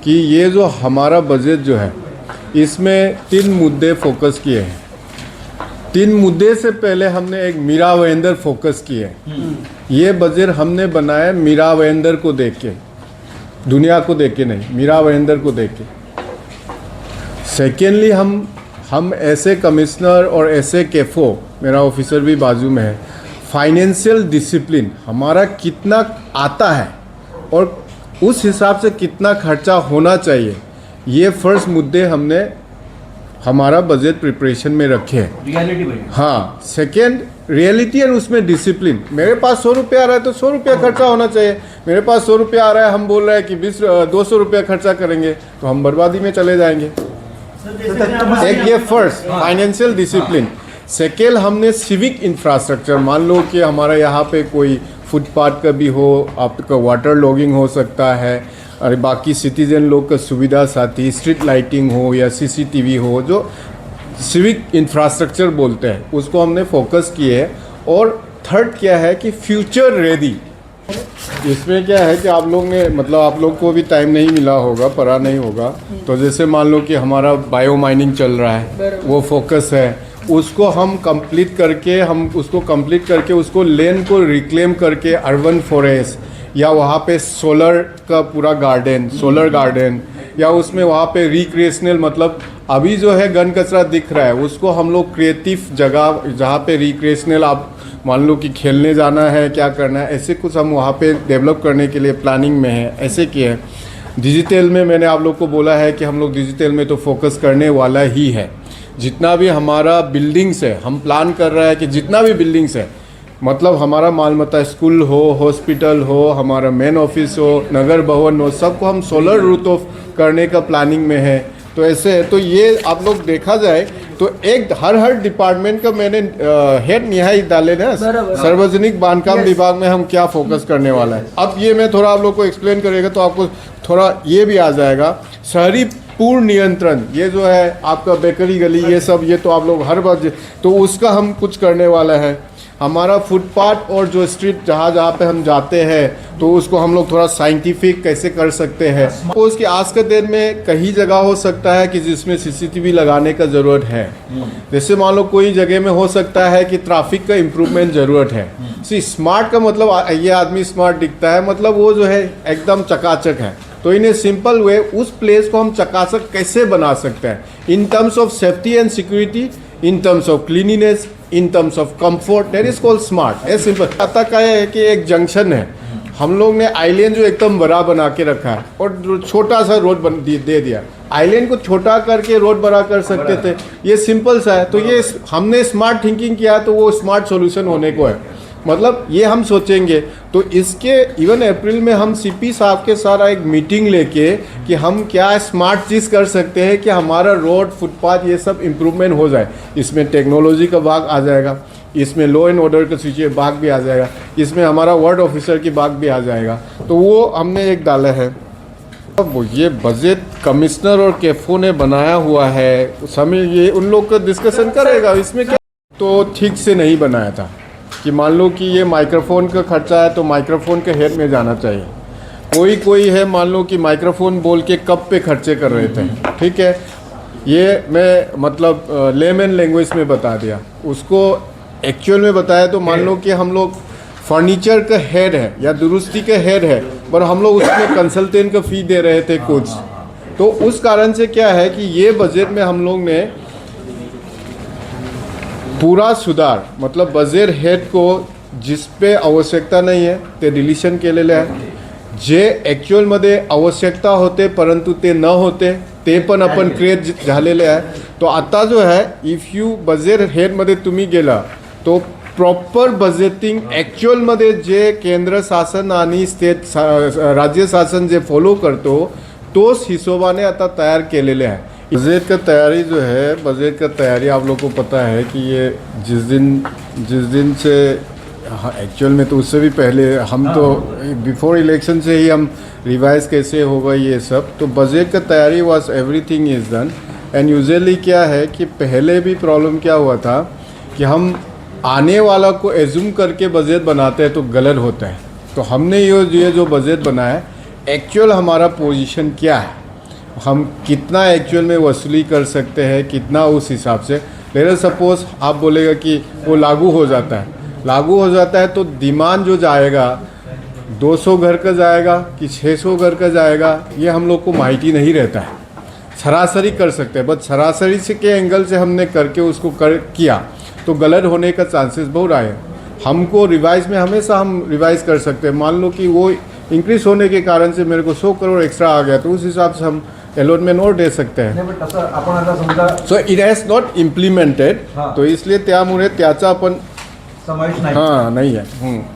कि ये जो हमारा बजट जो है इसमें 3 मुद्दे फोकस किए हैं। 3 मुद्दे से पहले हमने एक मीरा भाईंदर फोकस किए। ये बजट हमने बनाया मीरा भाईंदर को देख के, दुनिया को देख के नहीं, मीरा भाईंदर को देख के। सेकेंडली हम ऐसे कमिश्नर और ऐसे केफो, मेरा ऑफिसर भी बाजू में है, फाइनेंशियल डिसिप्लिन हमारा कितना आता है और उस हिसाब से कितना खर्चा होना चाहिए, ये फर्स्ट मुद्दे हमने हमारा बजट प्रिपरेशन में रखे हैं। रियलिटी भाई। हाँ, सेकेंड रियलिटी और उसमें डिसिप्लिन। मेरे पास 100 रुपया आ रहा है तो 100 रुपया खर्चा होना चाहिए। मेरे पास 100 रुपया आ रहा है, हम बोल रहे हैं कि 200 रुपया खर्चा करेंगे तो हम बर्बादी में चले जाएंगे। एक ये फर्स्ट फाइनेंशियल डिसिप्लिन। सेकेंड, हमने सिविक इंफ्रास्ट्रक्चर, मान लो कि हमारा यहाँ पे कोई फुटपाथ का भी हो, आपका वाटर लॉगिंग हो सकता है, और बाकी सिटीजन लोग का सुविधा साथी स्ट्रीट लाइटिंग हो या सीसीटीवी हो, जो सिविक इंफ्रास्ट्रक्चर बोलते हैं, उसको हमने फोकस किए है। और थर्ड क्या है कि फ्यूचर रेडी। इसमें क्या है कि आप लोग ने मतलब आप लोग को भी टाइम नहीं मिला होगा, पढ़ा नहीं होगा, तो जैसे मान लो कि हमारा बायो माइनिंग चल रहा है, वो फोकस है, उसको हम कंप्लीट करके उसको लैंड को रिक्लेम करके अर्बन फॉरेस्ट या वहाँ पे सोलर का पूरा गार्डन, सोलर गार्डन, या उसमें वहाँ पे रिक्रिएशनल, मतलब अभी जो है गन कचरा दिख रहा है, उसको हम लोग क्रिएटिव जगह जहाँ पे रिक्रिएशनल, आप मान लो कि खेलने जाना है, क्या करना है, ऐसे कुछ हम वहाँ पे डेवलप करने के लिए प्लानिंग में है, ऐसे किए हैं। डिजिटल में मैंने आप लोग को बोला है कि हम लोग डिजिटल में तो फोकस करने वाला ही है। जितना भी हमारा बिल्डिंग्स है, हम प्लान कर रहे हैं कि जितना भी बिल्डिंग्स है, मतलब हमारा मालमत्ता, स्कूल हो, हॉस्पिटल हो, हमारा मेन ऑफिस हो, नगर भवन हो, सबको हम सोलर रूट ऑफ करने का प्लानिंग में है। तो ऐसे है, तो ये आप लोग देखा जाए तो एक हर डिपार्टमेंट का मैंने हेड निहाई डाले ना। सार्वजनिक बांधकाम विभाग में हम क्या फोकस करने वाला है, अब ये मैं थोड़ा आप लोग को एक्सप्लेन करेगा तो आपको थोड़ा ये भी आ जाएगा। शहरी पूर्ण नियंत्रण, ये जो है आपका बेकरी गली, ये सब, ये तो आप लोग हर बार, तो उसका हम कुछ करने वाला है। हमारा फुटपाथ और जो स्ट्रीट जहाँ पे हम जाते हैं, तो उसको हम लोग थोड़ा साइंटिफिक कैसे कर सकते हैं। तो उसकी आज के दिन में कई जगह हो सकता है कि जिसमें सीसीटीवी लगाने का ज़रूरत है। जैसे मान लो कोई जगह में हो सकता है कि ट्रैफिक का इम्प्रूवमेंट ज़रूरत है। स्मार्ट का मतलब ये आदमी स्मार्ट दिखता है, मतलब वो जो है एकदम चकाचक है। तो इन ए सिंपल वे उस प्लेस को हम चकाचक कैसे बना सकते हैं, in terms of safety and security, in terms of cleanliness, in terms of comfort, that is called smart. A simple आता क्या है कि एक जंक्शन है, हम लोग ने आइलैंड जो एकदम बड़ा बना के रखा है और छोटा सा रोड दे दिया। आइलैंड को छोटा करके रोड बड़ा कर सकते थे, ये सिंपल सा है। तो ये हमने स्मार्ट थिंकिंग किया, तो वो स्मार्ट सॉल्यूशन होने को है, मतलब ये हम सोचेंगे। तो इसके इवन अप्रैल में हम सीपी साहब के साथ एक मीटिंग लेके कि हम क्या स्मार्ट चीज़ कर सकते हैं कि हमारा रोड, फुटपाथ, ये सब इम्प्रूवमेंट हो जाए। इसमें टेक्नोलॉजी का भाग आ जाएगा, इसमें लॉ एंड ऑर्डर का स्विच भाग भी आ जाएगा, इसमें हमारा वार्ड ऑफिसर की भाग भी आ जाएगा। तो वो हमने एक डाला है। अब ये बजट कमिश्नर और केफो ने बनाया हुआ है, समय ये उन लोग का डिस्कशन करेगा। इसमें क्या तो ठीक से नहीं बनाया था कि मान लो कि ये माइक्रोफोन का खर्चा है तो माइक्रोफोन के हेड में जाना चाहिए। कोई है मान लो कि माइक्रोफोन बोल के कब पे खर्चे कर रहे थे, ठीक है, ये मैं मतलब लेमन लैंग्वेज में बता दिया। उसको एक्चुअल में बताया तो मान लो कि हम लोग फर्नीचर का हेड है या दुरुस्ती का हेड है, पर हम लोग उसमें कंसल्टेंट का फ़ी दे रहे थे कुछ। तो उस कारण से क्या है कि ये बजट में हम लोग ने पूरा सुधार, मतलब बजेट हेड को जिस पे आवश्यकता नाही आहे ते डिलिशन केलेले आहे, जे ॲक्च्युअलमध्ये आवश्यकता होते परंतु ते न होते ते पण आपण क्रिएट झालेले आहे। तो आता जो है इफ यू बजेट हेडमध्ये तुम्ही गेला तो प्रॉपर बजेटिंग ॲक्च्युअलमध्ये जे केंद्र शासन आणि स्टेट राज्य शासन जे फॉलो करतो तोच हिशोबाने आता तयार केलेले आहे। बजट का तैयारी जो है, बजट का तैयारी आप लोग को पता है कि ये जिस दिन से एक्चुअल में तो उससे भी पहले हम तो बिफोर इलेक्शन से ही हम रिवाइज कैसे होगा ये सब। तो बजट का तैयारी was everything is done. And usually क्या है कि पहले भी प्रॉब्लम क्या हुआ था कि हम आने वाला को एज्यूम करके बजट बनाते हैं तो गलत होता है। तो हमने ये जो बजट बनाया है, एक्चुअल हमारा पोजीशन क्या है, हम कितना एक्चुअल में वसूली कर सकते हैं, कितना उस हिसाब से। लेट सपोज आप बोलेगा कि वो लागू हो जाता है तो डिमांड जो जाएगा 200 घर का जाएगा कि 600 घर का जाएगा, ये हम लोग को माहिती नहीं रहता है। सरासरी कर सकते हैं, बट सरासरी से के एंगल से हमने करके उसको किया तो गलत होने का चांसेस बहुत आए। हमको रिवाइज में हमेशा हम रिवाइज कर सकते हैं। मान लो कि वो इंक्रीज होने के कारण से मेरे को 100 करोड़ एक्स्ट्रा आ गया, तो उस हिसाब से हम अलॉटमेंट और दे सकते हैं। नाही, पण तसं आपण आता समजा so it has not implemented, हां. तो इसलिए त्यामुळे त्याचा पण समावेश नाही. हां नाही आहे.